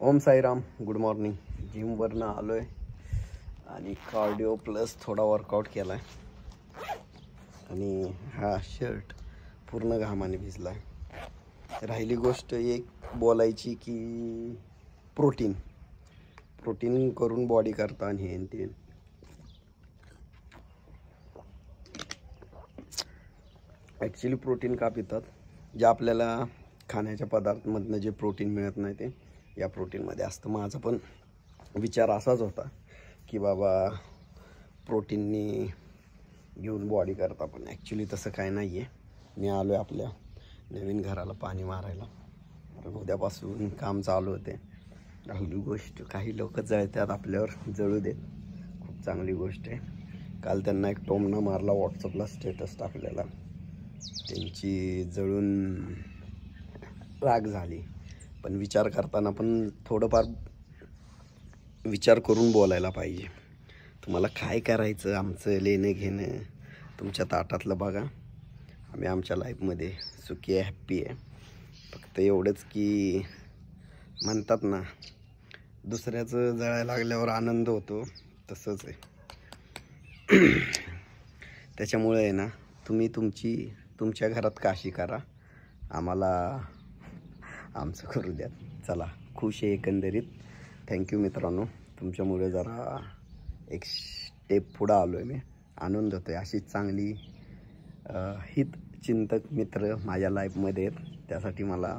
Om Sairam, good morning. जिमवरनं आलो आहे आणि कार्डिओ प्लस थोडा वर्कआउट केला आहे आणि हा शर्ट पूर्ण घामाने भिजला आहे. राहिली गोष्ट एक बोलायची की प्रोटीन करून बॉडी करता आणि हे ते. ॲक्च्युली प्रोटीन का पितात? जे आपल्याला खाण्याच्या पदार्थांमधनं जे प्रोटीन मिळत नाही ते या प्रोटीनमध्ये असतं. माझा पण विचार असाच होता की बाबा प्रोटीननी घेऊन बॉडी करता, पण ॲक्च्युली तसं काय नाही आहे. मी आलो आहे आपल्या नवीन घराला पाणी मारायला. उद्यापासून काम चालू होते. राहिली गोष्ट काही लोक जळतात, आपल्यावर जळू देत, खूप चांगली गोष्ट आहे. काल त्यांना एक टोमणा मारला, व्हॉट्सअपला स्टेटस टाकलेला, त्यांची जळून राग झाली. पण विचार करताना पण थोडंफार विचार करून बोलायला पाहिजे. तुम्हाला काय करायचं, आमचं लेणं घेणं तुमच्या ताटातलं बघा. आम्ही आमच्या लाईफमध्ये सुखी आहे, हॅप्पी आहे. फक्त एवढंच की म्हणतात ना, दुसऱ्याचं जळायला लागल्यावर आनंद होतो, तसंच आहे. त्याच्यामुळे आहे ना, तुम्ही तुमच्या घरात काशी करा, आम्हाला आमचं करू द्या. चला, खुश आहे एकंदरीत. थँक्यू मित्रांनो, तुमच्यामुळे जरा एक स्टेप पुढं आलो आहे मी. आनंद होतो आहे. अशीच चांगली हितचिंतक मित्र माझ्या लाईफमध्ये आहेत. त्यासाठी मला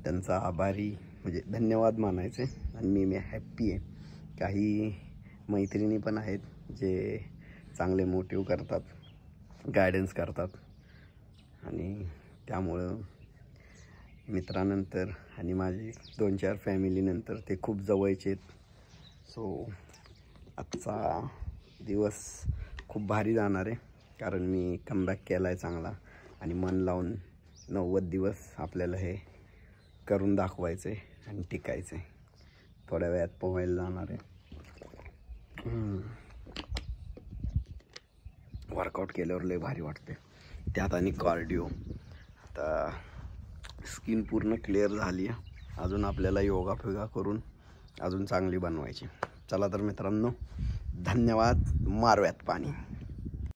त्यांचा आभारी म्हणजे धन्यवाद मानायचे. आणि मी हॅप्पी आहे. काही मैत्रिणी पण आहेत जे चांगले मोटिव्ह करतात, गायडन्स करतात. आणि त्यामुळं मित्रानंतर आणि माझे 2-4 फॅमिलीनंतर ते खूप जवळचे आहेत. सो आजचा दिवस खूप भारी जाणार आहे, कारण मी कमबॅक केला आहे चांगला. आणि मन लावून 90 दिवस आपल्याला हे करून दाखवायचं आहे आणि टिकायचं आहे. थोड्या वेळात पोहायला जाणार आहे. वर्कआउट केल्यावर लय भारी वाटते, त्यात आणि कार्डिओ. आता स्किन पूर्ण क्लिअर झाली आहे. अजून आपल्याला योगा फिगा करून अजून चांगली बनवायची. चला तर मित्रांनो, धन्यवाद. मारूयात पाणी.